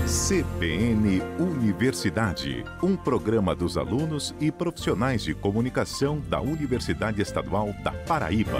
CBN Universidade, um programa dos alunos e profissionais de comunicação da Universidade Estadual da Paraíba.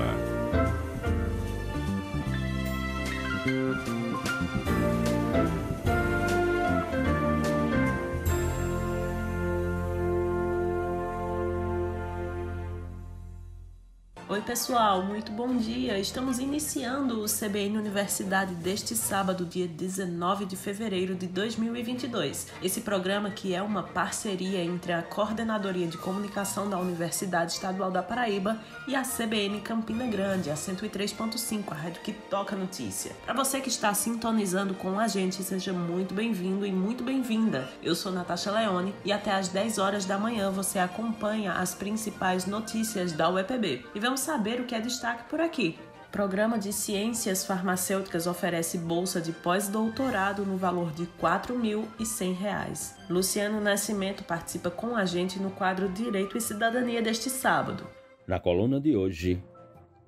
Oi pessoal, muito bom dia! Estamos iniciando o CBN Universidade deste sábado, dia 19 de fevereiro de 2022. Esse programa que é uma parceria entre a Coordenadoria de Comunicação da Universidade Estadual da Paraíba e a CBN Campina Grande, a 103.5, a rádio que toca notícia. Para você que está sintonizando com a gente, seja muito bem-vindo e muito bem-vinda. Eu sou Natasha Leone e até às 10 horas da manhã você acompanha as principais notícias da UEPB. E vamos saber o que é destaque por aqui. O Programa de Ciências Farmacêuticas oferece bolsa de pós-doutorado no valor de R$ 4.100. Luciano Nascimento participa com a gente no quadro Direito e Cidadania deste sábado. Na coluna de hoje,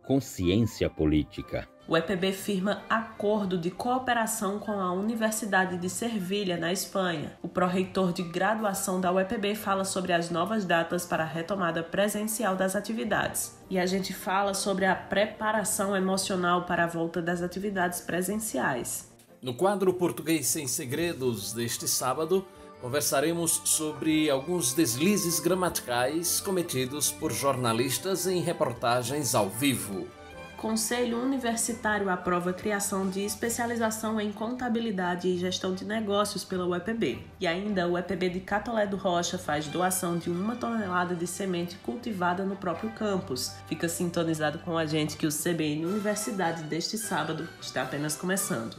Consciência Política. O EPB firma acordo de cooperação com a Universidade de Servilha, na Espanha. O pró-reitor de graduação da UEPB fala sobre as novas datas para a retomada presencial das atividades. E a gente fala sobre a preparação emocional para a volta das atividades presenciais. No quadro Português Sem Segredos deste sábado, conversaremos sobre alguns deslizes gramaticais cometidos por jornalistas em reportagens ao vivo. Conselho Universitário aprova a criação de especialização em contabilidade e gestão de negócios pela UEPB. E ainda o UEPB de Catolé do Rocha faz doação de 1 tonelada de semente cultivada no próprio campus. Fica sintonizado com a gente que o CBN Universidade deste sábado está apenas começando.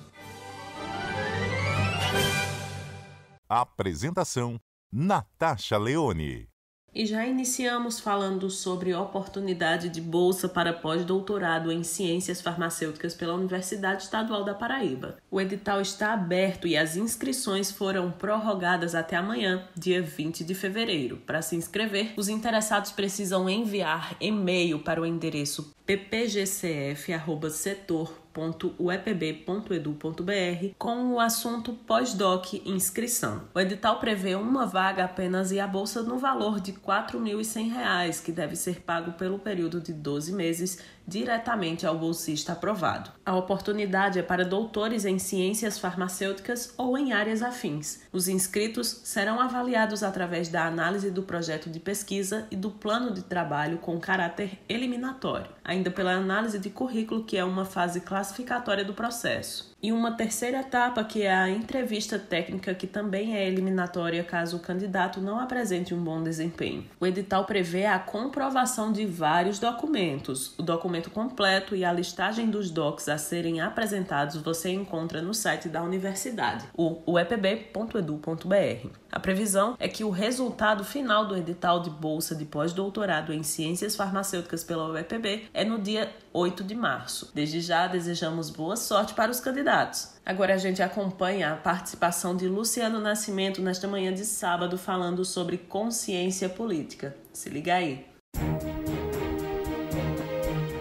Apresentação: Natasha Leone. E já iniciamos falando sobre oportunidade de bolsa para pós-doutorado em Ciências Farmacêuticas pela Universidade Estadual da Paraíba. O edital está aberto e as inscrições foram prorrogadas até amanhã, dia 20 de fevereiro. Para se inscrever, os interessados precisam enviar e-mail para o endereço ppgcf@setor.uepb.edu.br com o assunto pós-doc inscrição. O edital prevê uma vaga apenas e a bolsa no valor de R$ 4.100, que deve ser pago pelo período de 12 meses diretamente ao bolsista aprovado. A oportunidade é para doutores em ciências farmacêuticas ou em áreas afins. Os inscritos serão avaliados através da análise do projeto de pesquisa e do plano de trabalho com caráter eliminatório, ainda pela análise de currículo, que é uma fase classificatória do processo. E uma terceira etapa, que é a entrevista técnica, que também é eliminatória caso o candidato não apresente um bom desempenho. O edital prevê a comprovação de vários documentos. O documento completo e a listagem dos docs a serem apresentados você encontra no site da universidade, o uepb.edu.br. A previsão é que o resultado final do edital de bolsa de pós-doutorado em Ciências Farmacêuticas pela UEPB é no dia 8 de março. Desde já, desejamos boa sorte para os candidatos. Agora a gente acompanha a participação de Luciano Nascimento nesta manhã de sábado falando sobre consciência política. Se liga aí.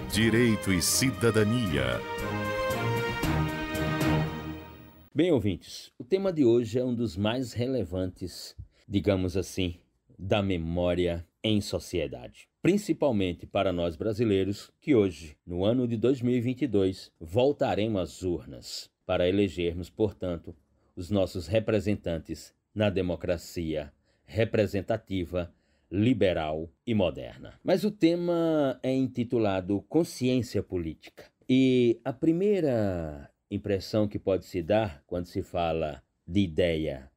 Direito e Cidadania. Bem, ouvintes, o tema de hoje é um dos mais relevantes, digamos assim, da memória em sociedade. Principalmente para nós brasileiros, que hoje, no ano de 2022, voltaremos às urnas para elegermos, portanto, os nossos representantes na democracia representativa, liberal e moderna. Mas o tema é intitulado Consciência Política. E a primeira impressão que pode se dar quando se fala de ideia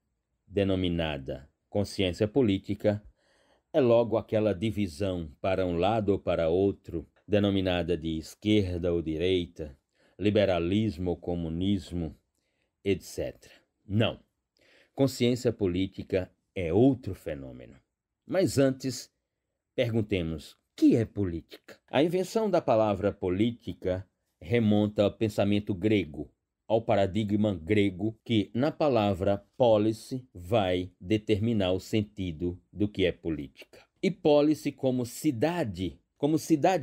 denominada consciência política é logo aquela divisão para um lado ou para outro, denominada de esquerda ou direita, liberalismo ou comunismo, etc. Não. Consciência política é outro fenômeno. Mas antes, perguntemos, o que é política? A invenção da palavra política remonta ao pensamento grego, ao paradigma grego que, na palavra polis, vai determinar o sentido do que é política. E polis como cidade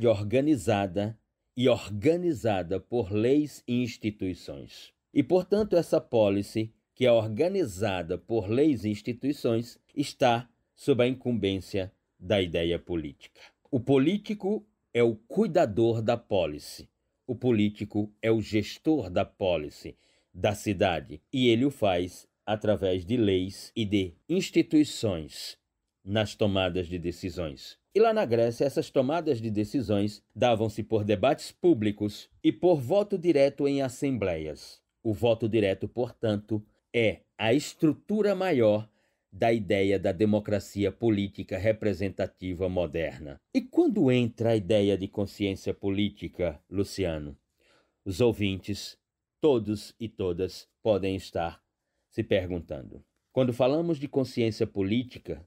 organizada e organizada por leis e instituições. E, portanto, essa polis que é organizada por leis e instituições, está sob a incumbência da ideia política. O político é o cuidador da pólice. O político é o gestor da pólice da cidade, e ele o faz através de leis e de instituições nas tomadas de decisões. E lá na Grécia, essas tomadas de decisões davam-se por debates públicos e por voto direto em assembleias. O voto direto, portanto, é a estrutura maior da ideia da democracia política representativa moderna. E quando entra a ideia de consciência política, Luciano? Os ouvintes, todos e todas, podem estar se perguntando. Quando falamos de consciência política,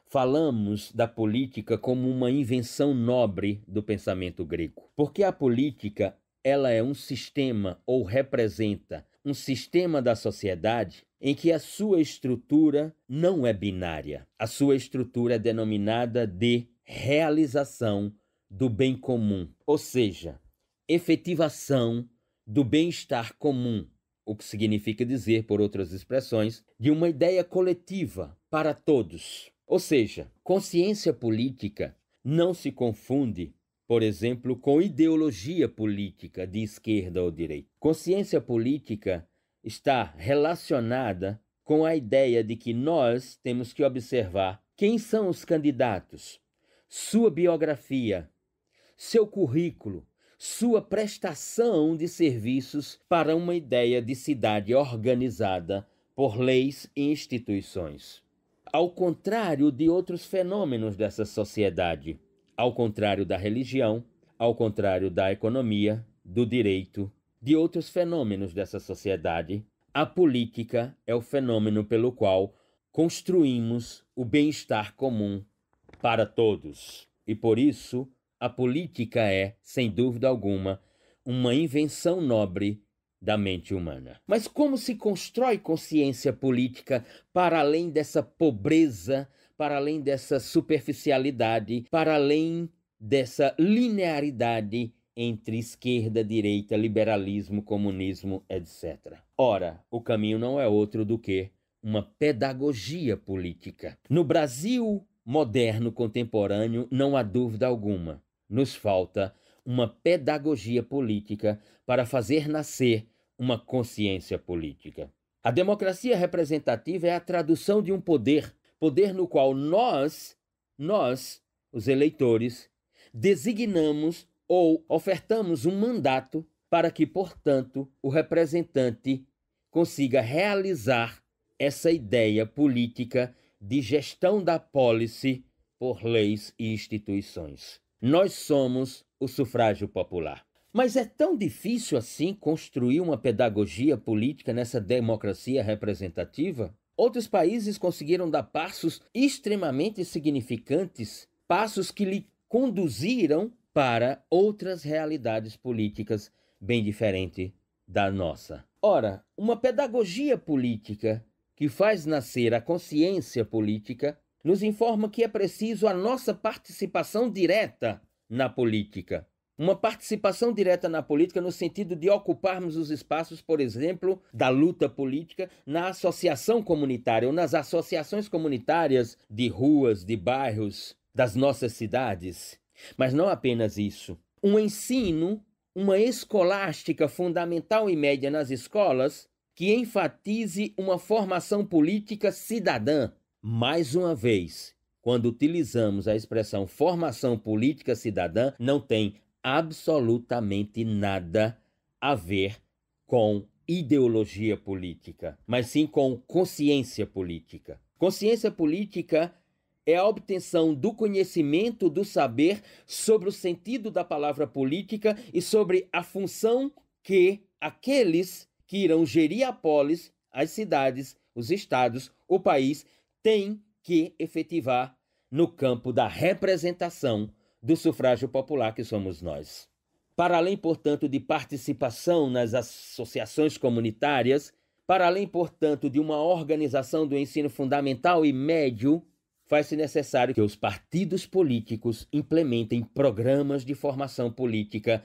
falamos da política como uma invenção nobre do pensamento grego. Porque a política, ela é um sistema ou representa um sistema da sociedade em que a sua estrutura não é binária. A sua estrutura é denominada de realização do bem comum, ou seja, efetivação do bem-estar comum, o que significa dizer, por outras expressões, de uma ideia coletiva para todos. Ou seja, consciência política não se confunde, por exemplo, com ideologia política de esquerda ou direita. Consciência política está relacionada com a ideia de que nós temos que observar quem são os candidatos, sua biografia, seu currículo, sua prestação de serviços para uma ideia de cidade organizada por leis e instituições. Ao contrário de outros fenômenos dessa sociedade, ao contrário da religião, ao contrário da economia, do direito, de outros fenômenos dessa sociedade, a política é o fenômeno pelo qual construímos o bem-estar comum para todos. E por isso, a política é, sem dúvida alguma, uma invenção nobre da mente humana. Mas como se constrói consciência política para além dessa pobreza, para além dessa superficialidade, para além dessa linearidade entre esquerda, direita, liberalismo, comunismo, etc. Ora, o caminho não é outro do que uma pedagogia política. No Brasil moderno contemporâneo, não há dúvida alguma, nos falta uma pedagogia política para fazer nascer uma consciência política. A democracia representativa é a tradução de um poder no qual nós, os eleitores, designamos ou ofertamos um mandato para que, portanto, o representante consiga realizar essa ideia política de gestão da pólice por leis e instituições. Nós somos o sufrágio popular. Mas é tão difícil assim construir uma pedagogia política nessa democracia representativa? Outros países conseguiram dar passos extremamente significantes, passos que lhe conduziram para outras realidades políticas bem diferentes da nossa. Ora, uma pedagogia política que faz nascer a consciência política nos informa que é preciso a nossa participação direta na política. Uma participação direta na política no sentido de ocuparmos os espaços, por exemplo, da luta política na associação comunitária ou nas associações comunitárias de ruas, de bairros, das nossas cidades. Mas não apenas isso. Um ensino, uma escolástica fundamental e média nas escolas que enfatize uma formação política cidadã. Mais uma vez, quando utilizamos a expressão formação política cidadã, não tem absolutamente nada a ver com ideologia política, mas sim com consciência política. Consciência política é a obtenção do conhecimento, do saber sobre o sentido da palavra política e sobre a função que aqueles que irão gerir a polis, as cidades, os estados, o país, têm que efetivar no campo da representação do sufrágio popular que somos nós. Para além, portanto, de participação nas associações comunitárias, para além, portanto, de uma organização do ensino fundamental e médio, faz-se necessário que os partidos políticos implementem programas de formação política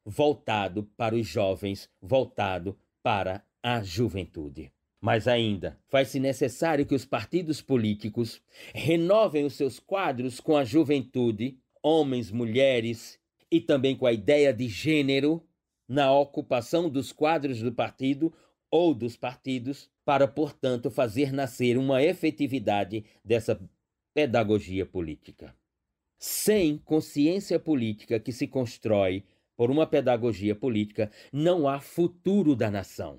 voltado para os jovens, voltado para a juventude. Mais ainda, faz-se necessário que os partidos políticos renovem os seus quadros com a juventude, homens, mulheres e também com a ideia de gênero na ocupação dos quadros do partido ou dos partidos, para, portanto, fazer nascer uma efetividade dessa pedagogia política. Sem consciência política que se constrói por uma pedagogia política, não há futuro da nação.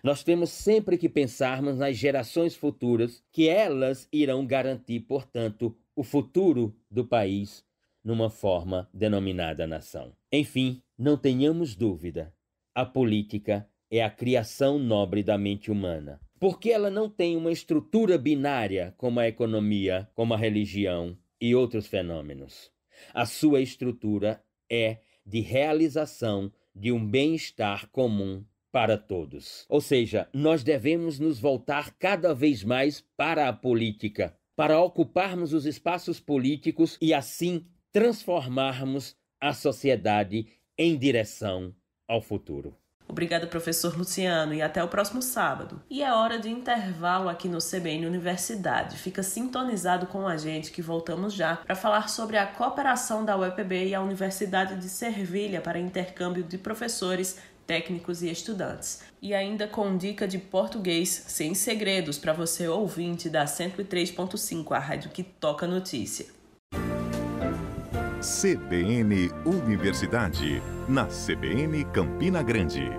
Nós temos sempre que pensarmos nas gerações futuras, que elas irão garantir, portanto, o futuro do país numa forma denominada nação. Enfim, não tenhamos dúvida, a política é a criação nobre da mente humana, porque ela não tem uma estrutura binária como a economia, como a religião e outros fenômenos. A sua estrutura é de realização de um bem-estar comum para todos. Ou seja, nós devemos nos voltar cada vez mais para a política, para ocuparmos os espaços políticos e assim transformarmos a sociedade em direção ao futuro. Obrigada, professor Luciano, e até o próximo sábado. E é hora de intervalo aqui no CBN Universidade. Fica sintonizado com a gente que voltamos já para falar sobre a cooperação da UEPB e a Universidade de Servilha para intercâmbio de professores, técnicos e estudantes. E ainda com dica de português sem segredos para você ouvinte da 103.5, a rádio que toca notícia. CBN Universidade, na CBN Campina Grande.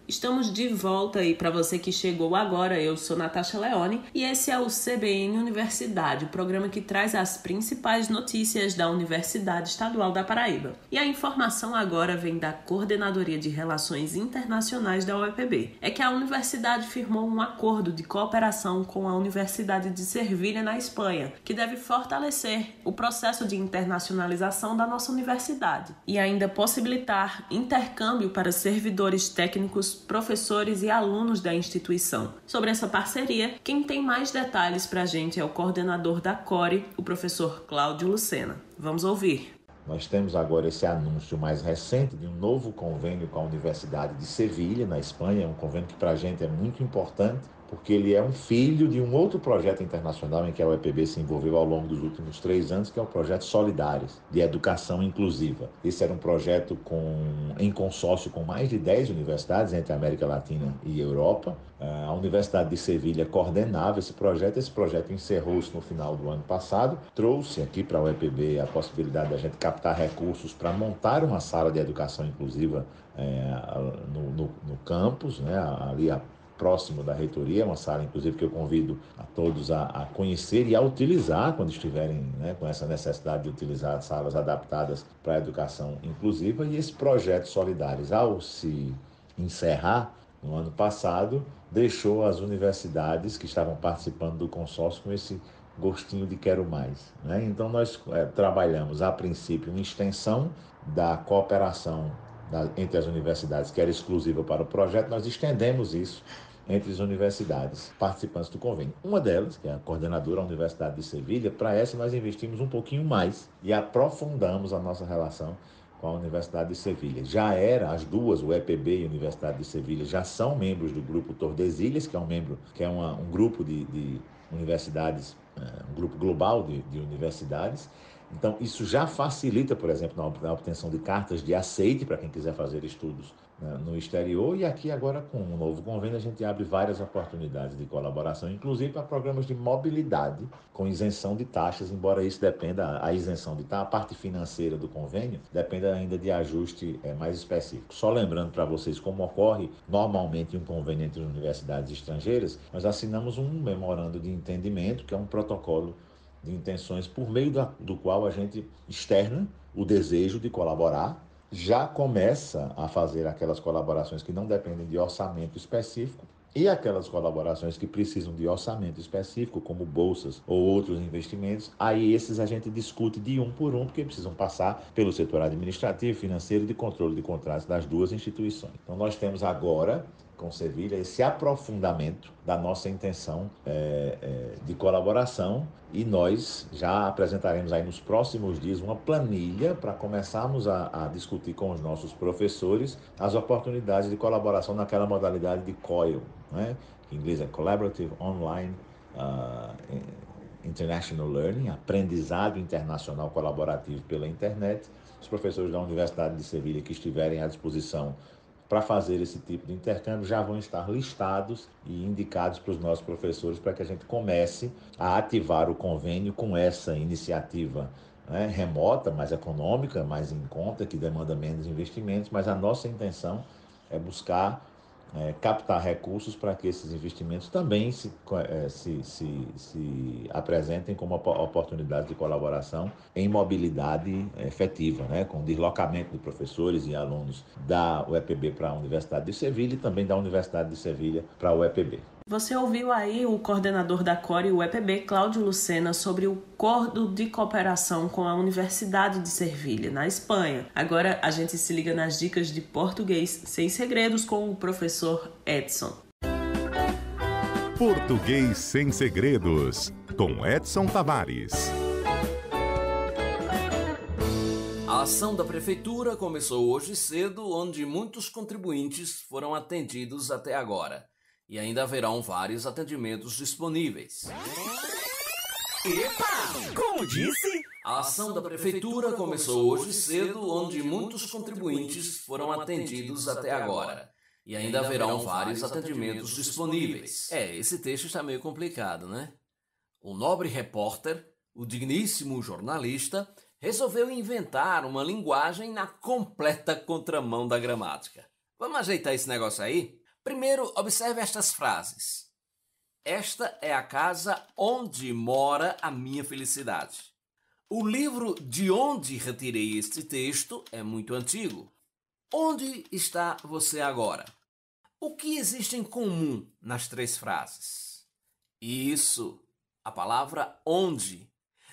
Estamos de volta aí para você que chegou agora. Eu sou Natasha Leone e esse é o CBN Universidade, o programa que traz as principais notícias da Universidade Estadual da Paraíba. E a informação agora vem da Coordenadoria de Relações Internacionais da UEPB. É que a universidade firmou um acordo de cooperação com a Universidade de Servilha, na Espanha, que deve fortalecer o processo de internacionalização da nossa universidade e ainda possibilitar intercâmbio para servidores técnicos, professores e alunos da instituição. Sobre essa parceria, quem tem mais detalhes para a gente é o coordenador da CORE, o professor Cláudio Lucena. Vamos ouvir. Nós temos agora esse anúncio mais recente de um novo convênio com a Universidade de Sevilha, na Espanha. É um convênio que para a gente é muito importante, porque ele é um filho de um outro projeto internacional em que a UEPB se envolveu ao longo dos últimos 3 anos, que é o projeto Solidários, de educação inclusiva. Esse era um projeto em consórcio com mais de 10 universidades entre a América Latina e Europa. A Universidade de Sevilha coordenava esse projeto encerrou-se no final do ano passado, trouxe aqui para a UEPB a possibilidade de a gente captar recursos para montar uma sala de educação inclusiva no campus, né, ali próximo da reitoria, uma sala, inclusive, que eu convido a todos a conhecer e a utilizar quando estiverem, né, com essa necessidade de utilizar salas adaptadas para a educação inclusiva. E esse projeto Solidários, ao se encerrar no ano passado, deixou as universidades que estavam participando do consórcio com esse gostinho de quero mais, né? Então, nós trabalhamos, a princípio, uma extensão da cooperação entre as universidades, que era exclusiva para o projeto. Nós estendemos isso entre as universidades participantes do convênio. Uma delas, que é a coordenadora da Universidade de Sevilha, para essa nós investimos um pouquinho mais e aprofundamos a nossa relação com a Universidade de Sevilha. Já as duas, o EPB e a Universidade de Sevilha, já são membros do grupo Tordesilhas, que é um grupo de universidades, um grupo global de universidades. Então, isso já facilita, por exemplo, na obtenção de cartas de aceite para quem quiser fazer estudos, né, no exterior. E aqui agora, com o novo convênio, a gente abre várias oportunidades de colaboração, inclusive para programas de mobilidade com isenção de taxas, embora isso dependa, a isenção de taxa, a parte financeira do convênio, dependa ainda de ajuste mais específico. Só lembrando para vocês como ocorre normalmente um convênio entre universidades estrangeiras, nós assinamos um memorando de entendimento, que é um protocolo de intenções por meio do qual a gente externa o desejo de colaborar, já começa a fazer aquelas colaborações que não dependem de orçamento específico e aquelas colaborações que precisam de orçamento específico, como bolsas ou outros investimentos. Aí esses a gente discute de um por um, porque precisam passar pelo setor administrativo, financeiro e de controle de contratos das duas instituições. Então nós temos agora, com Sevilha, esse aprofundamento da nossa intenção de colaboração, e nós já apresentaremos aí nos próximos dias uma planilha para começarmos a discutir com os nossos professores as oportunidades de colaboração naquela modalidade de COIL, né? Que em inglês é Collaborative Online International Learning, aprendizado internacional colaborativo pela internet. Os professores da Universidade de Sevilha que estiverem à disposição para fazer esse tipo de intercâmbio já vão estar listados e indicados para os nossos professores, para que a gente comece a ativar o convênio com essa iniciativa, né, remota, mais econômica, mais em conta, que demanda menos investimentos, mas a nossa intenção é buscar captar recursos para que esses investimentos também se apresentem como oportunidades de colaboração em mobilidade efetiva, né? Com deslocamento de professores e alunos da UEPB para a Universidade de Sevilha e também da Universidade de Sevilha para a UEPB. Você ouviu aí o coordenador da CORE UEPB, Cláudio Lucena, sobre o acordo de cooperação com a Universidade de Sevilha, na Espanha. Agora a gente se liga nas dicas de português sem segredos com o professor Edson. Português sem segredos, com Edson Tavares. A ação da Prefeitura começou hoje cedo, onde muitos contribuintes foram atendidos até agora. E ainda haverão vários atendimentos disponíveis. Epa! Como disse? A ação da Prefeitura começou hoje cedo, onde muitos contribuintes foram atendidos até agora. E ainda haverão vários atendimentos disponíveis. Esse texto está meio complicado, né? O nobre repórter, o digníssimo jornalista, resolveu inventar uma linguagem na completa contramão da gramática. Vamos ajeitar esse negócio aí? Primeiro, observe estas frases. Esta é a casa onde mora a minha felicidade. O livro de onde retirei este texto é muito antigo. Onde está você agora? O que existe em comum nas três frases? Isso, a palavra onde.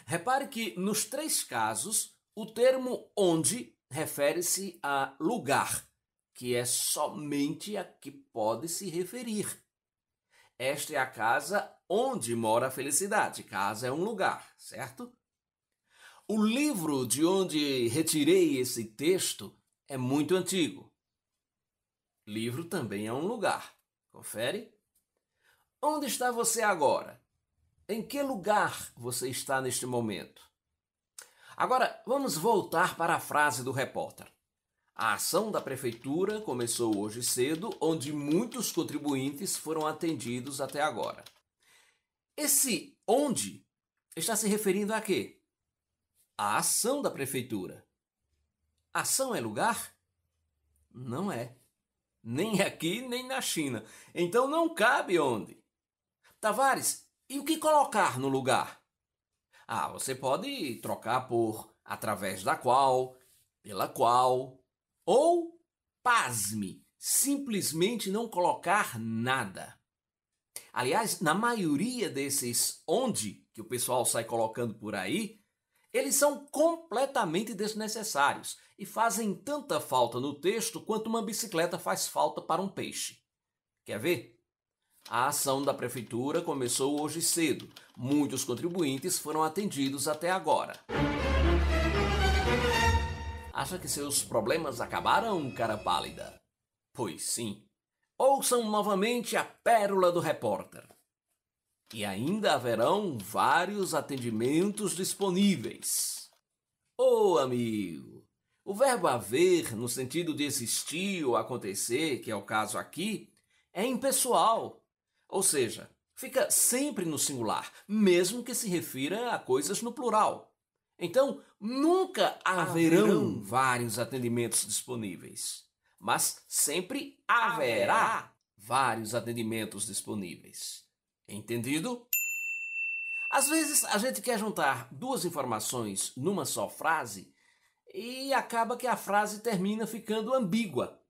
Repare que nos três casos, o termo onde refere-se a lugar, que é somente a que pode se referir. Esta é a casa onde mora a felicidade. Casa é um lugar, certo? O livro de onde retirei esse texto é muito antigo. Livro também é um lugar. Confere? Onde está você agora? Em que lugar você está neste momento? Agora, vamos voltar para a frase do repórter. A ação da Prefeitura começou hoje cedo, onde muitos contribuintes foram atendidos até agora. Esse onde está se referindo a quê? A ação da Prefeitura. Ação é lugar? Não é. Nem aqui, nem na China. Então não cabe onde. Tavares, e o que colocar no lugar? Você pode trocar por através da qual, pela qual, ou, pasme, simplesmente não colocar nada. Aliás, na maioria desses onde que o pessoal sai colocando por aí, eles são completamente desnecessários e fazem tanta falta no texto quanto uma bicicleta faz falta para um peixe. Quer ver? A ação da Prefeitura começou hoje cedo. Muitos contribuintes foram atendidos até agora. Acha que seus problemas acabaram, cara pálida? Pois sim. Ouçam novamente a pérola do repórter. E ainda haverão vários atendimentos disponíveis. Amigo, o verbo haver, no sentido de existir ou acontecer, que é o caso aqui, é impessoal. Ou seja, fica sempre no singular, mesmo que se refira a coisas no plural. Então, nunca haverão vários atendimentos disponíveis, mas sempre haverá vários atendimentos disponíveis. Entendido? Às vezes, a gente quer juntar duas informações numa só frase e acaba que a frase termina ficando ambígua,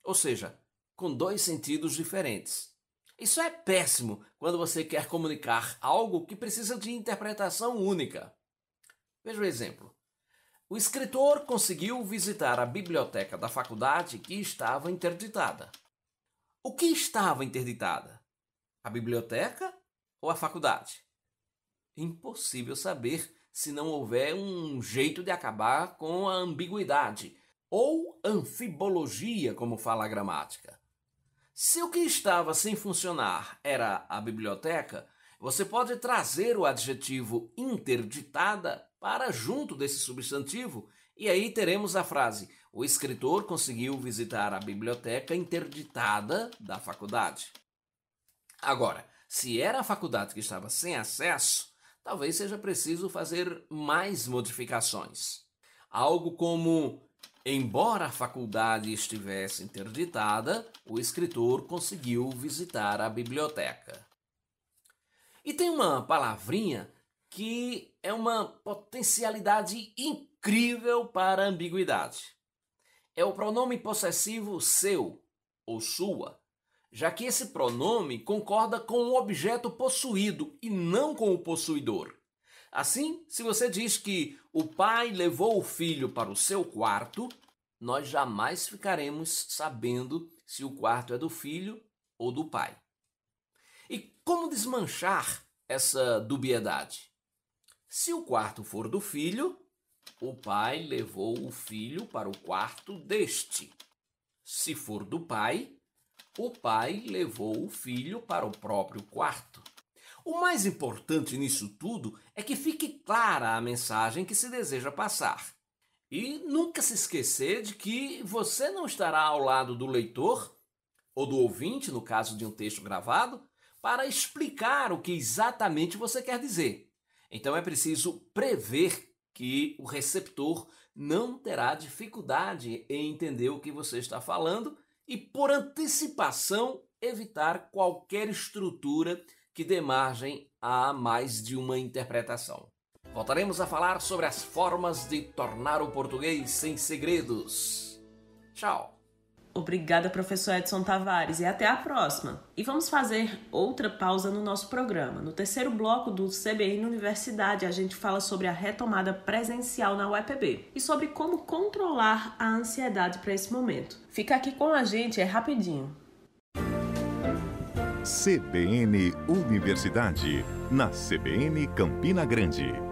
ou seja, com dois sentidos diferentes. Isso é péssimo quando você quer comunicar algo que precisa de interpretação única. Veja o exemplo. O escritor conseguiu visitar a biblioteca da faculdade que estava interditada. O que estava interditada? A biblioteca ou a faculdade? Impossível saber se não houver um jeito de acabar com a ambiguidade, ou anfibologia, como fala a gramática. Se o que estava sem funcionar era a biblioteca, você pode trazer o adjetivo interditada para junto desse substantivo e aí teremos a frase: o escritor conseguiu visitar a biblioteca interditada da faculdade. Agora, se era a faculdade que estava sem acesso, talvez seja preciso fazer mais modificações. Algo como: embora a faculdade estivesse interditada, o escritor conseguiu visitar a biblioteca. E tem uma palavrinha que é uma potencialidade incrível para a ambiguidade. É o pronome possessivo seu ou sua, já que esse pronome concorda com o objeto possuído e não com o possuidor. Assim, se você diz que o pai levou o filho para o seu quarto, nós jamais ficaremos sabendo se o quarto é do filho ou do pai. E como desmanchar essa dubiedade? Se o quarto for do filho, o pai levou o filho para o quarto deste. Se for do pai, o pai levou o filho para o próprio quarto. O mais importante nisso tudo é que fique clara a mensagem que se deseja passar. E nunca se esquecer de que você não estará ao lado do leitor, ou do ouvinte, no caso de um texto gravado, para explicar o que exatamente você quer dizer. Então é preciso prever que o receptor não terá dificuldade em entender o que você está falando e, por antecipação, evitar qualquer estrutura que dê margem a mais de uma interpretação. Voltaremos a falar sobre as formas de tornar o português sem segredos. Tchau! Obrigada, professor Edson Tavares, e até a próxima. E vamos fazer outra pausa no nosso programa. No terceiro bloco do CBN Universidade, a gente fala sobre a retomada presencial na UEPB e sobre como controlar a ansiedade para esse momento. Fica aqui com a gente, é rapidinho. CBN Universidade, na CBN Campina Grande.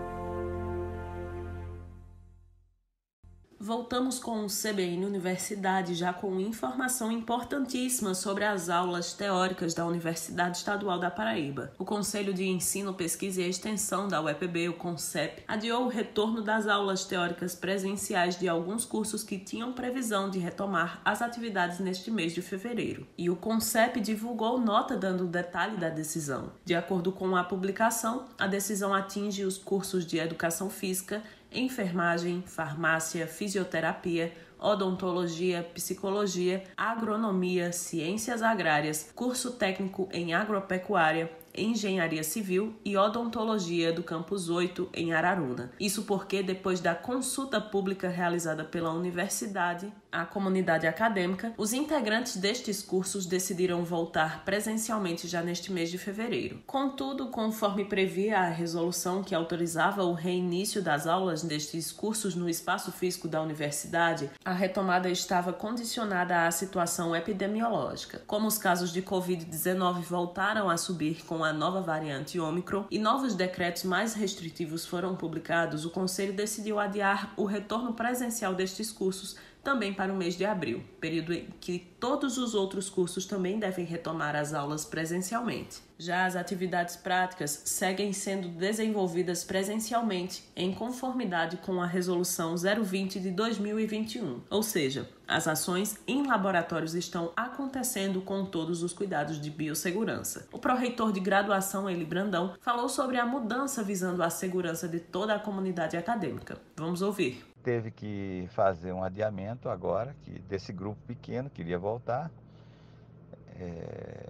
Voltamos com o CBN Universidade, já com informação importantíssima sobre as aulas teóricas da Universidade Estadual da Paraíba. O Conselho de Ensino, Pesquisa e Extensão da UEPB, o CONCEP, adiou o retorno das aulas teóricas presenciais de alguns cursos que tinham previsão de retomar as atividades neste mês de fevereiro. E o CONCEP divulgou nota dando detalhe da decisão. De acordo com a publicação, a decisão atinge os cursos de Educação Física, enfermagem, farmácia, fisioterapia, odontologia, psicologia, agronomia, ciências agrárias, curso técnico em agropecuária, engenharia civil e odontologia do Campus 8 em Araruna. Isso porque, depois da consulta pública realizada pela universidade, a comunidade acadêmica, os integrantes destes cursos decidiram voltar presencialmente já neste mês de fevereiro. Contudo, conforme previa a resolução que autorizava o reinício das aulas destes cursos no espaço físico da universidade, a retomada estava condicionada à situação epidemiológica. Como os casos de Covid-19 voltaram a subir com a nova variante Ômicron e novos decretos mais restritivos foram publicados, o Conselho decidiu adiar o retorno presencial destes cursos também para o mês de abril, período em que todos os outros cursos também devem retomar as aulas presencialmente. Já as atividades práticas seguem sendo desenvolvidas presencialmente em conformidade com a Resolução 020 de 2021, ou seja, as ações em laboratórios estão acontecendo com todos os cuidados de biossegurança. O pró-reitor de graduação, Eli Brandão, falou sobre a mudança visando a segurança de toda a comunidade acadêmica. Vamos ouvir. Teve que fazer um adiamento agora, que desse grupo pequeno que iria voltar.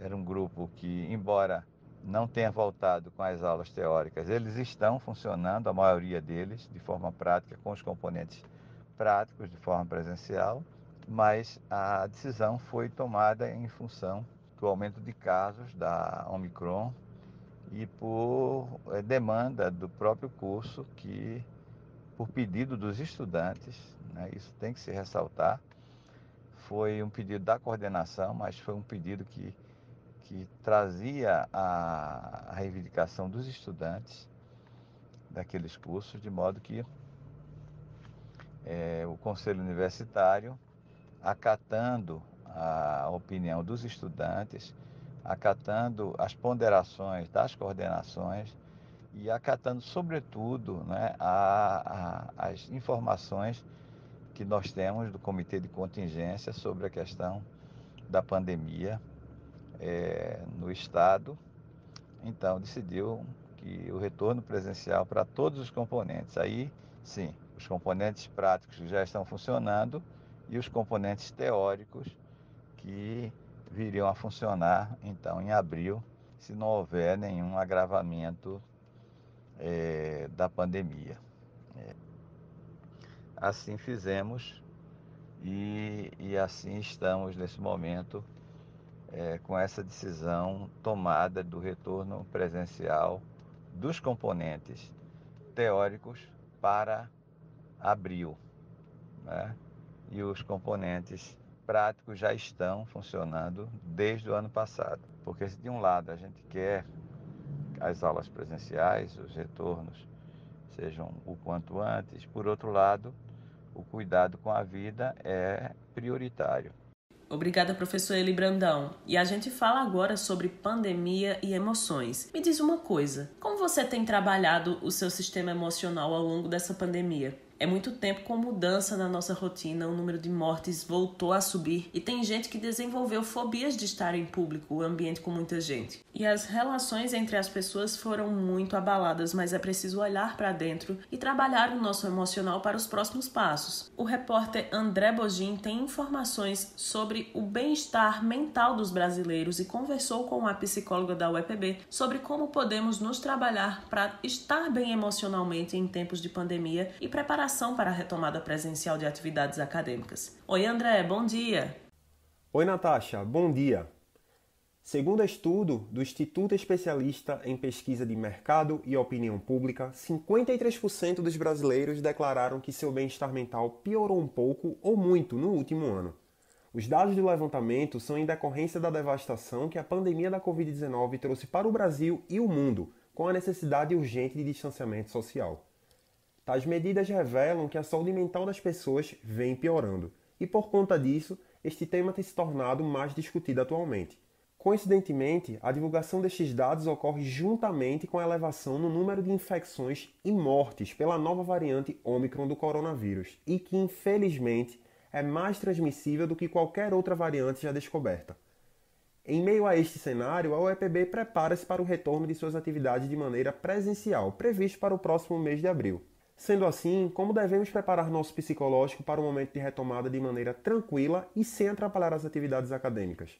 Era um grupo que, embora não tenha voltado com as aulas teóricas, eles estão funcionando, a maioria deles, de forma prática, com os componentes práticos, de forma presencial, mas a decisão foi tomada em função do aumento de casos da Omicron e por demanda do próprio curso, que por pedido dos estudantes, né, isso tem que se ressaltar, foi um pedido da coordenação, mas foi um pedido que trazia a reivindicação dos estudantes daqueles cursos, de modo que o Conselho Universitário, acatando a opinião dos estudantes, acatando as ponderações das coordenações e acatando, sobretudo, né, as informações que nós temos do Comitê de Contingência sobre a questão da pandemia no Estado. Então, decidiu que o retorno presencial para todos os componentes, aí sim, os componentes práticos já estão funcionando e os componentes teóricos que viriam a funcionar, então, em abril, se não houver nenhum agravamento da pandemia. Assim fizemos e assim estamos nesse momento com essa decisão tomada do retorno presencial dos componentes teóricos para abril, né? E os componentes práticos já estão funcionando desde o ano passado. Porque se de um lado a gente quer as aulas presenciais, os retornos sejam o quanto antes, por outro lado, o cuidado com a vida é prioritário. Obrigada, professor Eli Brandão. E a gente fala agora sobre pandemia e emoções. Me diz uma coisa, como você tem trabalhado o seu sistema emocional ao longo dessa pandemia? É muito tempo com mudança na nossa rotina, o número de mortes voltou a subir e tem gente que desenvolveu fobias de estar em público, o ambiente com muita gente. E as relações entre as pessoas foram muito abaladas, mas é preciso olhar para dentro e trabalhar o nosso emocional para os próximos passos. O repórter André Bogin tem informações sobre o bem-estar mental dos brasileiros e conversou com a psicóloga da UEPB sobre como podemos nos trabalhar para estar bem emocionalmente em tempos de pandemia e preparar para a retomada presencial de atividades acadêmicas. Oi, André, bom dia. Oi, Natasha, bom dia. Segundo estudo do Instituto Especialista em Pesquisa de Mercado e Opinião Pública, 53% dos brasileiros declararam que seu bem-estar mental piorou um pouco ou muito no último ano. Os dados do levantamento são em decorrência da devastação que a pandemia da Covid-19 trouxe para o Brasil e o mundo, com a necessidade urgente de distanciamento social. Tais medidas revelam que a saúde mental das pessoas vem piorando, e por conta disso, este tema tem se tornado mais discutido atualmente. Coincidentemente, a divulgação destes dados ocorre juntamente com a elevação no número de infecções e mortes pela nova variante Ômicron do coronavírus, e que, infelizmente, é mais transmissível do que qualquer outra variante já descoberta. Em meio a este cenário, a UEPB prepara-se para o retorno de suas atividades de maneira presencial, previsto para o próximo mês de abril. Sendo assim, como devemos preparar nosso psicológico para o momento de retomada de maneira tranquila e sem atrapalhar as atividades acadêmicas?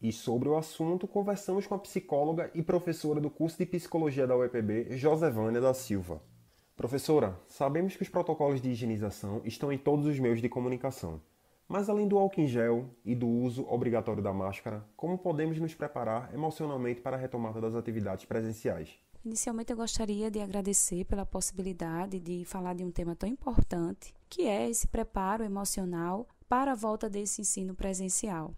E sobre o assunto, conversamos com a psicóloga e professora do curso de Psicologia da UEPB, Josevânia da Silva. Professora, sabemos que os protocolos de higienização estão em todos os meios de comunicação, mas além do álcool em gel e do uso obrigatório da máscara, como podemos nos preparar emocionalmente para a retomada das atividades presenciais? Inicialmente, eu gostaria de agradecer pela possibilidade de falar de um tema tão importante, que é esse preparo emocional para a volta desse ensino presencial.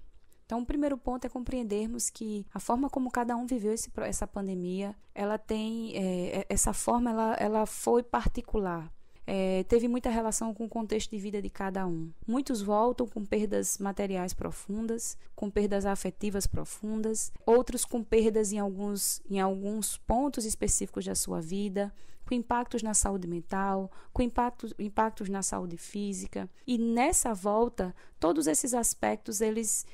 Então, o primeiro ponto é compreendermos que a forma como cada um viveu essa pandemia, essa forma ela foi particular. Teve muita relação com o contexto de vida de cada um. Muitos voltam com perdas materiais profundas, com perdas afetivas profundas, outros com perdas em alguns pontos específicos da sua vida, com impactos na saúde mental, com impactos na saúde física. E nessa volta, todos esses aspectos eles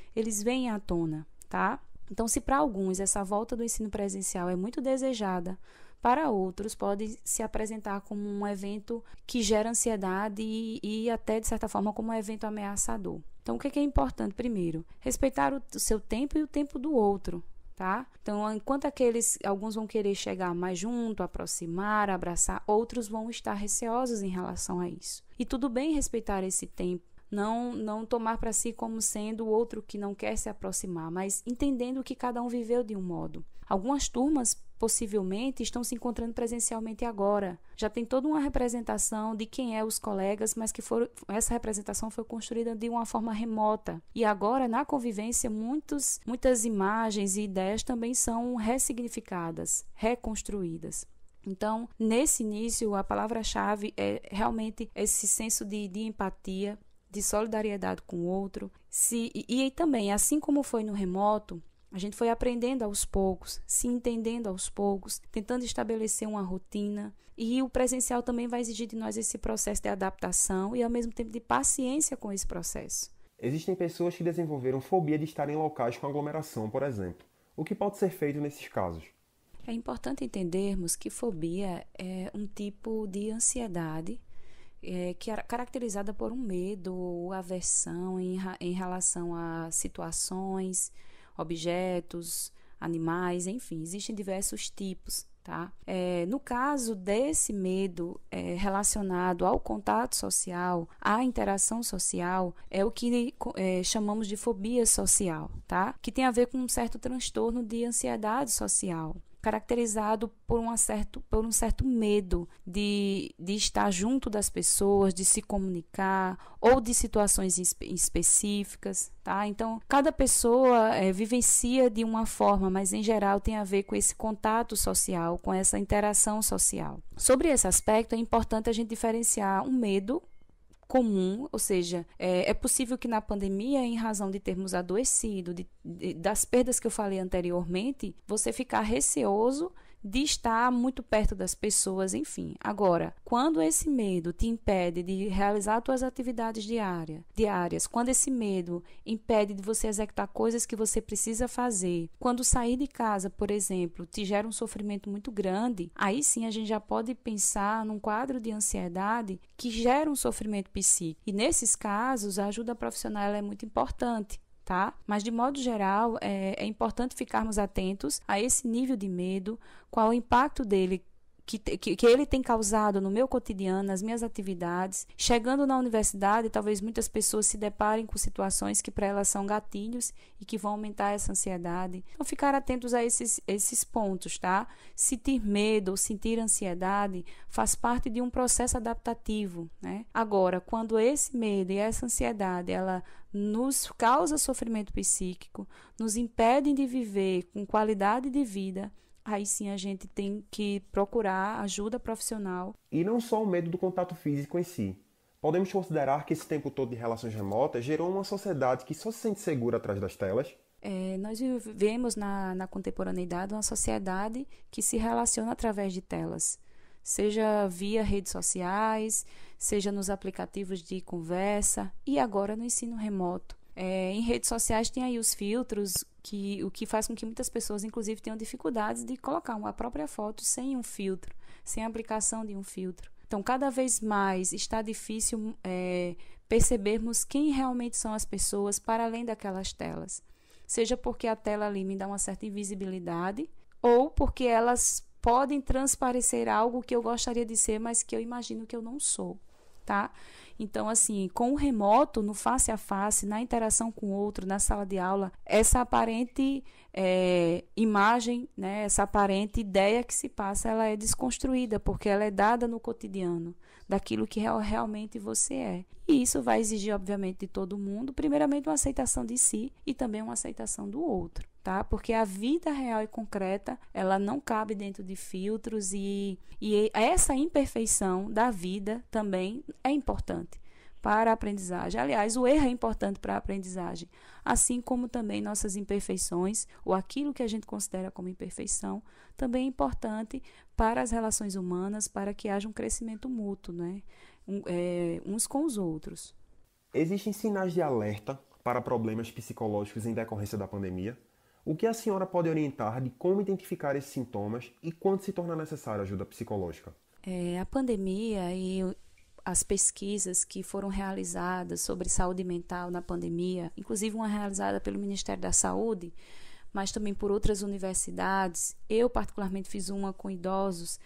vêm à tona, tá? Então, se para alguns essa volta do ensino presencial é muito desejada, para outros pode se apresentar como um evento que gera ansiedade e até, de certa forma, como um evento ameaçador. Então, o que é importante? Primeiro, respeitar o seu tempo e o tempo do outro, tá? Então, enquanto alguns vão querer chegar mais junto, aproximar, abraçar, outros vão estar receosos em relação a isso. E tudo bem respeitar esse tempo. Não tomar para si como sendo o outro que não quer se aproximar, mas entendendo que cada um viveu de um modo. Algumas turmas possivelmente estão se encontrando presencialmente agora. Já tem toda uma representação de quem é os colegas, mas essa representação foi construída de uma forma remota. E agora, na convivência, muitas imagens e ideias também são ressignificadas, reconstruídas. Então, nesse início, a palavra-chave é realmente esse senso de empatia, de solidariedade com o outro. E também, assim como foi no remoto, a gente foi aprendendo aos poucos, se entendendo aos poucos, tentando estabelecer uma rotina. E o presencial também vai exigir de nós esse processo de adaptação e, ao mesmo tempo, de paciência com esse processo. Existem pessoas que desenvolveram fobia de estar em locais com aglomeração, por exemplo. O que pode ser feito nesses casos? É importante entendermos que fobia é um tipo de ansiedade que é caracterizada por um medo ou aversão em relação a situações, objetos, animais, enfim, existem diversos tipos, tá? No caso desse medo relacionado ao contato social, à interação social, é o que chamamos de fobia social, tá? Que tem a ver com um certo transtorno de ansiedade social, caracterizado por um certo medo de estar junto das pessoas, de se comunicar ou de situações específicas, tá? Então, cada pessoa vivencia de uma forma, mas em geral tem a ver com esse contato social, com essa interação social. Sobre esse aspecto, é importante a gente diferenciar um medo comum, ou seja, é possível que na pandemia, em razão de termos adoecido, das perdas que eu falei anteriormente, você ficar receoso de estar muito perto das pessoas, enfim. Agora, quando esse medo te impede de realizar suas atividades diárias, quando esse medo impede de você executar coisas que você precisa fazer, quando sair de casa, por exemplo, te gera um sofrimento muito grande, aí sim a gente já pode pensar num quadro de ansiedade que gera um sofrimento psíquico. E nesses casos, a ajuda profissional ela é muito importante. Tá? Mas, de modo geral, é importante ficarmos atentos a esse nível de medo, qual o impacto dele que ele tem causado no meu cotidiano, nas minhas atividades. Chegando na universidade, talvez muitas pessoas se deparem com situações que para elas são gatilhos e que vão aumentar essa ansiedade. Então, ficar atentos a esses pontos, tá? Sentir medo ou sentir ansiedade faz parte de um processo adaptativo, né? Agora, quando esse medo e essa ansiedade, ela nos causa sofrimento psíquico, nos impedem de viver com qualidade de vida, aí sim a gente tem que procurar ajuda profissional. E não só o medo do contato físico em si. Podemos considerar que esse tempo todo de relações remotas gerou uma sociedade que só se sente segura atrás das telas? Nós vivemos na contemporaneidade uma sociedade que se relaciona através de telas, seja via redes sociais, seja nos aplicativos de conversa e agora no ensino remoto. Em redes sociais tem aí os filtros, o que faz com que muitas pessoas, inclusive, tenham dificuldades de colocar uma própria foto sem um filtro, sem a aplicação de um filtro. Então, cada vez mais está difícil percebermos quem realmente são as pessoas para além daquelas telas. Seja porque a tela ali me dá uma certa invisibilidade ou porque elas podem transparecer algo que eu gostaria de ser, mas que eu imagino que eu não sou, tá? Então, assim, com o remoto, no face a face, na interação com o outro, na sala de aula, essa aparente imagem, né, essa aparente ideia que se passa, ela é desconstruída, porque ela é dada no cotidiano, daquilo que realmente você é. E isso vai exigir, obviamente, de todo mundo, primeiramente, uma aceitação de si e também uma aceitação do outro, tá? Porque a vida real e concreta, ela não cabe dentro de filtros e essa imperfeição da vida também é importante para a aprendizagem. Aliás, o erro é importante para a aprendizagem, assim como também nossas imperfeições, ou aquilo que a gente considera como imperfeição, também é importante para as relações humanas, para que haja um crescimento mútuo, né? Uns com os outros. Existem sinais de alerta para problemas psicológicos em decorrência da pandemia? O que a senhora pode orientar de como identificar esses sintomas e quando se torna necessária ajuda psicológica? A pandemia e as pesquisas que foram realizadas sobre saúde mental na pandemia, inclusive uma realizada pelo Ministério da Saúde, mas também por outras universidades. Eu, particularmente, fiz uma com idosos,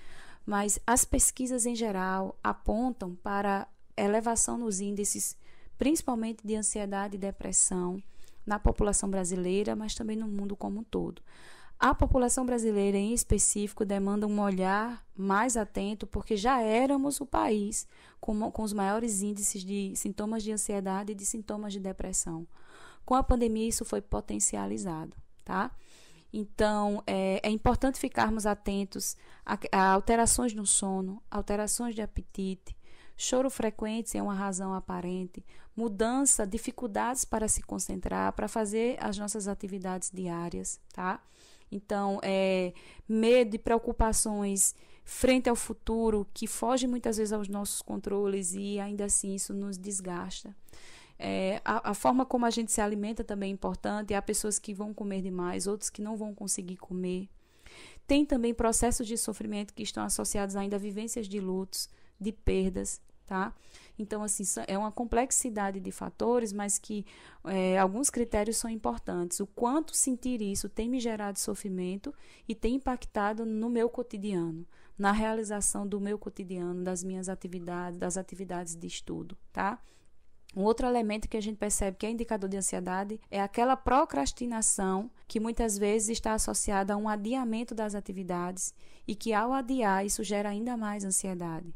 mas as pesquisas em geral apontam para elevação nos índices, principalmente de ansiedade e depressão, na população brasileira, mas também no mundo como um todo. A população brasileira, em específico, demanda um olhar mais atento, porque já éramos o país com os maiores índices de sintomas de ansiedade e de sintomas de depressão. Com a pandemia, isso foi potencializado, tá? Então, é importante ficarmos atentos a alterações no sono, alterações de apetite, choro frequente sem uma razão aparente, mudança, dificuldades para se concentrar, para fazer as nossas atividades diárias, tá? Então, medo e preocupações frente ao futuro que fogem muitas vezes aos nossos controles e ainda assim isso nos desgasta. A forma como a gente se alimenta também é importante. Há pessoas que vão comer demais, outros que não vão conseguir comer. Tem também processos de sofrimento que estão associados ainda a vivências de lutos, de perdas, tá? Então, assim, é uma complexidade de fatores, mas que alguns critérios são importantes. O quanto sentir isso tem me gerado sofrimento e tem impactado no meu cotidiano, na realização do meu cotidiano, das minhas atividades, das atividades de estudo, tá? Um outro elemento que a gente percebe que é indicador de ansiedade é aquela procrastinação que muitas vezes está associada a um adiamento das atividades e que, ao adiar, isso gera ainda mais ansiedade.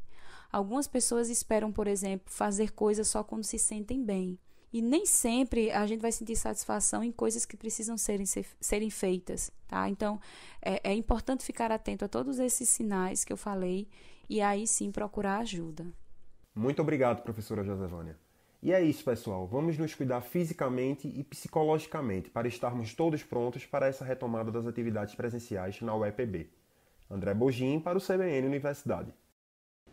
Algumas pessoas esperam, por exemplo, fazer coisas só quando se sentem bem. E nem sempre a gente vai sentir satisfação em coisas que precisam serem feitas, tá? Então, é importante ficar atento a todos esses sinais que eu falei e aí sim procurar ajuda. Muito obrigado, professora Josevânia. E é isso, pessoal. Vamos nos cuidar fisicamente e psicologicamente para estarmos todos prontos para essa retomada das atividades presenciais na UEPB. André Bogin para o CBN Universidade.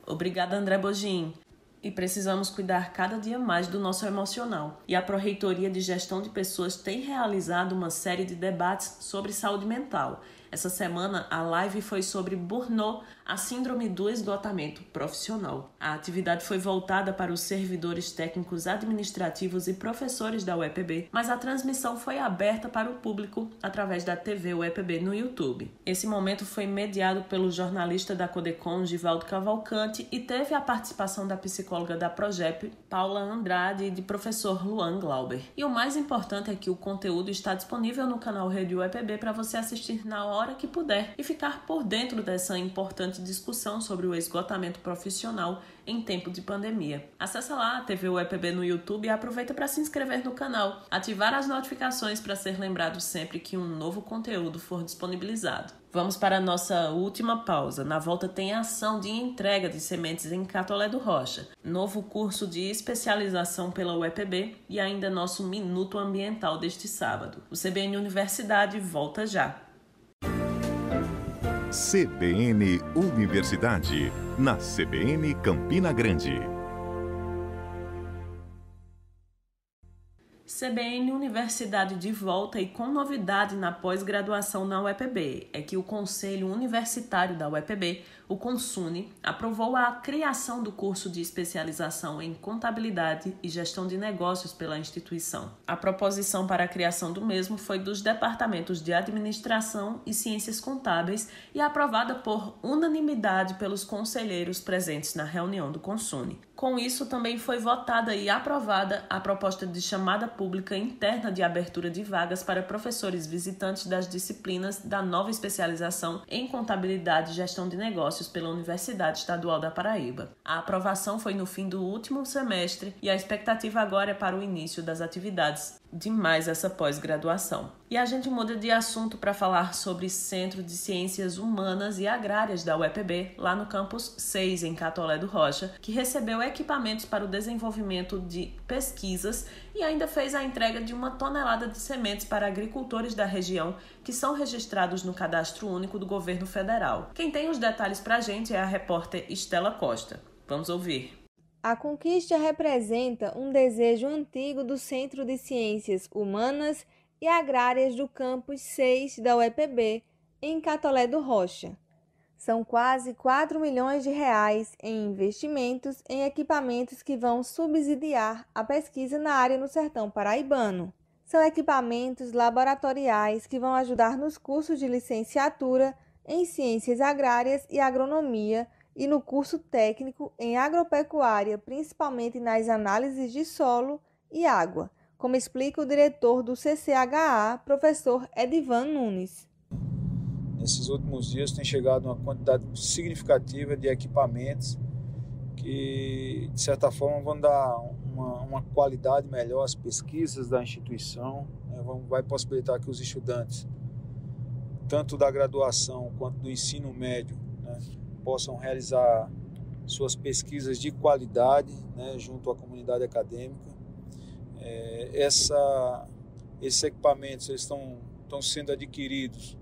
Obrigada, André Bogin. E precisamos cuidar cada dia mais do nosso emocional. E a Pró-Reitoria de Gestão de Pessoas tem realizado uma série de debates sobre saúde mental. Essa semana, a live foi sobre burnout, a síndrome do esgotamento profissional. A atividade foi voltada para os servidores técnicos administrativos e professores da UEPB, mas a transmissão foi aberta para o público através da TV UEPB no YouTube. Esse momento foi mediado pelo jornalista da Codecon, Givaldo Cavalcante, e teve a participação da psicóloga da Progep, Paula Andrade, e de professor Luan Glauber. E o mais importante é que o conteúdo está disponível no canal Rede UEPB para você assistir na hora que puder e ficar por dentro dessa importante discussão sobre o esgotamento profissional em tempo de pandemia. Acesse lá a TV UEPB no YouTube e aproveita para se inscrever no canal, ativar as notificações para ser lembrado sempre que um novo conteúdo for disponibilizado. Vamos para a nossa última pausa. Na volta tem a ação de entrega de sementes em Catolé do Rocha, novo curso de especialização pela UEPB e ainda nosso Minuto Ambiental deste sábado. O CBN Universidade volta já. CBN Universidade, na CBN Campina Grande. CBN Universidade de volta e com novidade na pós-graduação na UEPB, é que o Conselho Universitário da UEPB, o CONSUNE, aprovou a criação do curso de especialização em Contabilidade e Gestão de Negócios pela instituição. A proposição para a criação do mesmo foi dos departamentos de Administração e Ciências Contábeis e aprovada por unanimidade pelos conselheiros presentes na reunião do CONSUNE. Com isso, também foi votada e aprovada a proposta de chamada pública interna de abertura de vagas para professores visitantes das disciplinas da nova especialização em Contabilidade e Gestão de Negócios pela Universidade Estadual da Paraíba. A aprovação foi no fim do último semestre e a expectativa agora é para o início das atividades de mais essa pós-graduação. E a gente muda de assunto para falar sobre Centro de Ciências Humanas e Agrárias da UEPB, lá no campus 6, em Catolé do Rocha, que recebeu equipamentos para o desenvolvimento de pesquisas e ainda fez a entrega de 1 tonelada de sementes para agricultores da região que são registrados no Cadastro Único do Governo Federal. Quem tem os detalhes para a gente é a repórter Estela Costa. Vamos ouvir. A conquista representa um desejo antigo do Centro de Ciências Humanas e Agrárias do campus 6 da UEPB, em Catolé do Rocha. São quase 4 milhões de reais em investimentos em equipamentos que vão subsidiar a pesquisa na área no sertão paraibano. São equipamentos laboratoriais que vão ajudar nos cursos de licenciatura em Ciências Agrárias e Agronomia e no curso técnico em agropecuária, principalmente nas análises de solo e água, como explica o diretor do CCHA, professor Edivan Nunes. nesses últimos dias tem chegado uma quantidade significativa de equipamentos que, de certa forma, vão dar uma qualidade melhor às pesquisas da instituição, né? Vai possibilitar que os estudantes, tanto da graduação quanto do ensino médio, né, possam realizar suas pesquisas de qualidade, né, junto à comunidade acadêmica. Esses equipamentos estão sendo adquiridos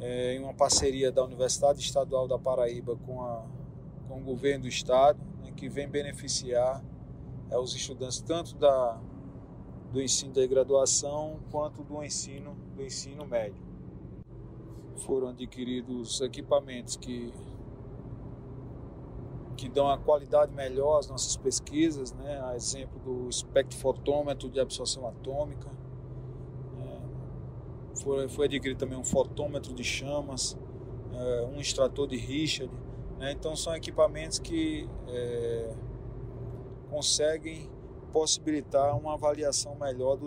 em uma parceria da Universidade Estadual da Paraíba com o governo do estado, né, que vem beneficiar os estudantes tanto do ensino de graduação quanto do ensino médio. Foram adquiridos equipamentos que dão a qualidade melhor às nossas pesquisas, né? A exemplo do espectrofotômetro de absorção atômica. Foi adquirido também um fotômetro de chamas, um extrator de Richard, né? Então são equipamentos que conseguem possibilitar uma avaliação melhor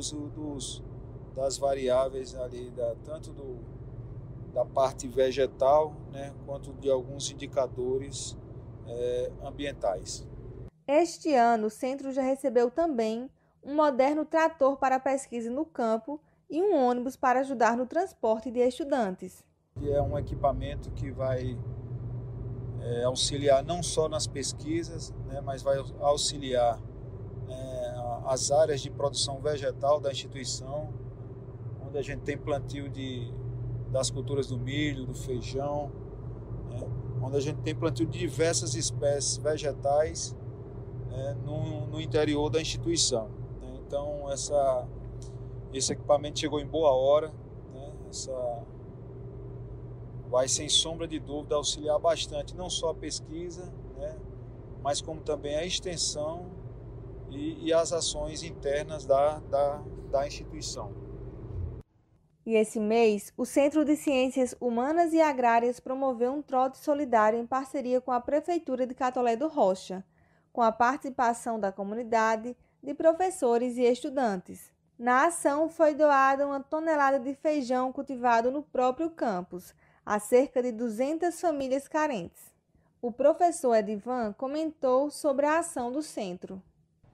das variáveis ali, tanto da parte vegetal, né, quanto de alguns indicadores ambientais. Este ano, o centro já recebeu também um moderno trator para pesquisa no campo e um ônibus para ajudar no transporte de estudantes. É um equipamento que vai auxiliar não só nas pesquisas, né, mas vai auxiliar as áreas de produção vegetal da instituição, onde a gente tem plantio das culturas do milho, do feijão, né, onde a gente tem plantio de diversas espécies vegetais no interior da instituição, né. Então esse equipamento chegou em boa hora, né, vai sem sombra de dúvida auxiliar bastante, não só a pesquisa, né, mas como também a extensão e as ações internas da instituição. E esse mês, o Centro de Ciências Humanas e Agrárias promoveu um trote solidário em parceria com a Prefeitura de Catolé do Rocha, com a participação da comunidade, de professores e estudantes. Na ação foi doada 1 tonelada de feijão cultivado no próprio campus, a cerca de 200 famílias carentes. O professor Edivan comentou sobre a ação do centro.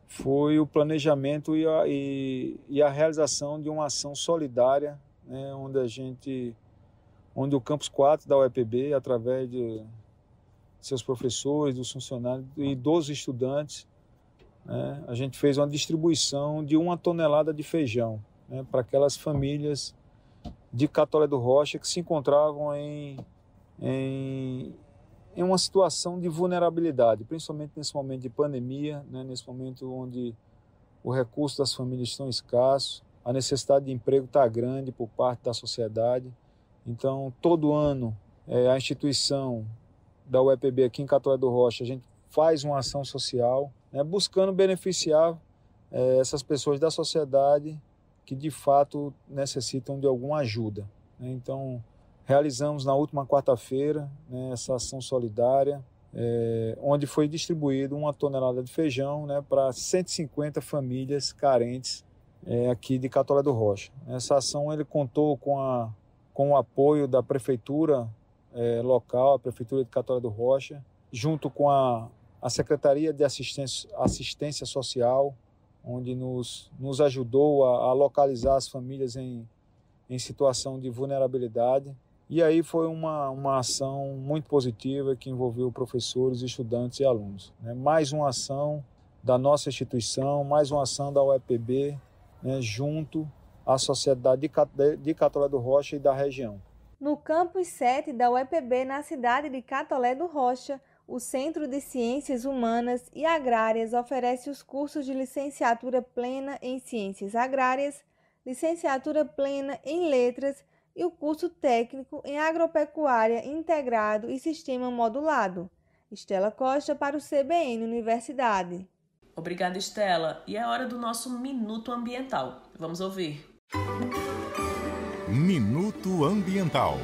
Foi o planejamento e a realização de uma ação solidária, né, onde o Campus 4 da UEPB, através de seus professores, dos funcionários e dos estudantes, né, a gente fez uma distribuição de 1 tonelada de feijão, né, para aquelas famílias de Catolé do Rocha que se encontravam em uma situação de vulnerabilidade, principalmente nesse momento de pandemia, né, nesse momento onde o recurso das famílias estão escasso, a necessidade de emprego está grande por parte da sociedade. Então, todo ano, a instituição da UEPB aqui em Catolé do Rocha, a gente faz uma ação social, né, buscando beneficiar essas pessoas da sociedade que, de fato, necessitam de alguma ajuda, né? Então, realizamos na última quarta-feira, né, essa ação solidária, onde foi distribuído 1 tonelada de feijão, né, para 150 famílias carentes aqui de Catolé do Rocha. Essa ação ele contou com o apoio da prefeitura local, a Prefeitura de Catolé do Rocha, junto com a Secretaria de Assistência Social, onde nos ajudou a localizar as famílias em situação de vulnerabilidade. E aí foi uma ação muito positiva que envolveu professores, estudantes e alunos, né? Mais uma ação da nossa instituição, mais uma ação da UEPB, né, junto à sociedade de Catolé do Rocha e da região. No campus 7 da UEPB, na cidade de Catolé do Rocha, o Centro de Ciências Humanas e Agrárias oferece os cursos de licenciatura plena em Ciências Agrárias, licenciatura plena em Letras e o curso técnico em Agropecuária Integrado e Sistema Modulado. Estela Costa para o CBN Universidade. Obrigada, Estela. E é hora do nosso Minuto Ambiental. Vamos ouvir. Minuto Ambiental.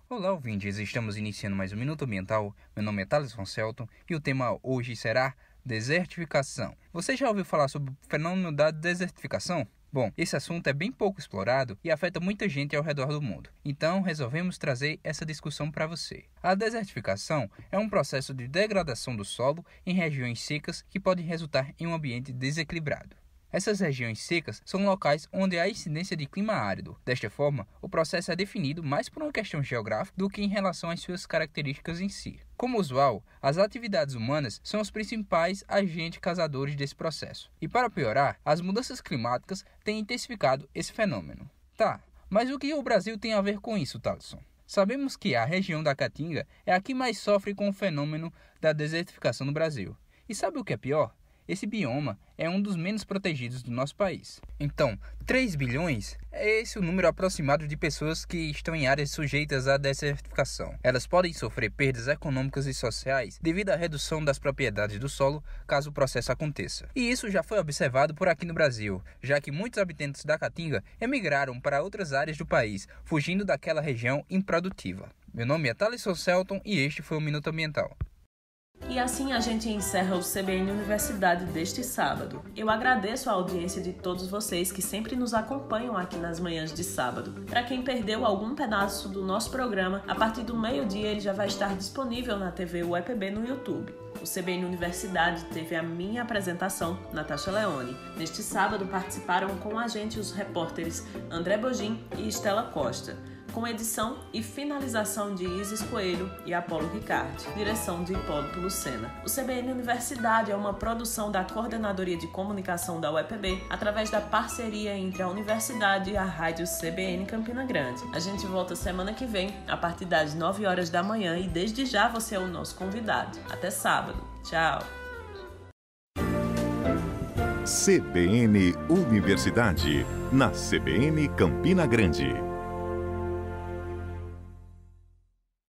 Olá, ouvintes. Estamos iniciando mais um Minuto Ambiental. Meu nome é Thales Fonselton e o tema hoje será desertificação. Você já ouviu falar sobre o fenômeno da desertificação? Bom, esse assunto é bem pouco explorado e afeta muita gente ao redor do mundo. Então, resolvemos trazer essa discussão para você. A desertificação é um processo de degradação do solo em regiões secas que pode resultar em um ambiente desequilibrado. Essas regiões secas são locais onde há incidência de clima árido. Desta forma, o processo é definido mais por uma questão geográfica do que em relação às suas características em si. Como usual, as atividades humanas são os principais agentes causadores desse processo. E para piorar, as mudanças climáticas têm intensificado esse fenômeno. Tá, mas o que o Brasil tem a ver com isso, Thaleson? Sabemos que a região da Caatinga é a que mais sofre com o fenômeno da desertificação no Brasil. E sabe o que é pior? Esse bioma é um dos menos protegidos do nosso país. Então, 3 bilhões é esse o número aproximado de pessoas que estão em áreas sujeitas à desertificação. Elas podem sofrer perdas econômicas e sociais devido à redução das propriedades do solo, caso o processo aconteça. E isso já foi observado por aqui no Brasil, já que muitos habitantes da Caatinga emigraram para outras áreas do país, fugindo daquela região improdutiva. Meu nome é Thaleson Celton e este foi o Minuto Ambiental. E assim a gente encerra o CBN Universidade deste sábado. Eu agradeço a audiência de todos vocês que sempre nos acompanham aqui nas manhãs de sábado. Para quem perdeu algum pedaço do nosso programa, a partir do meio-dia ele já vai estar disponível na TV UEPB no YouTube. O CBN Universidade teve a minha apresentação, Natasha Leone. Neste sábado participaram com a gente os repórteres André Bogin e Estela Costa, com edição e finalização de Isis Coelho e Apolo Ricardi, direção de Hipólito Lucena. O CBN Universidade é uma produção da Coordenadoria de Comunicação da UEPB, através da parceria entre a Universidade e a Rádio CBN Campina Grande. A gente volta semana que vem, a partir das 9 horas da manhã, e desde já você é o nosso convidado. Até sábado. Tchau! CBN Universidade, na CBN Campina Grande.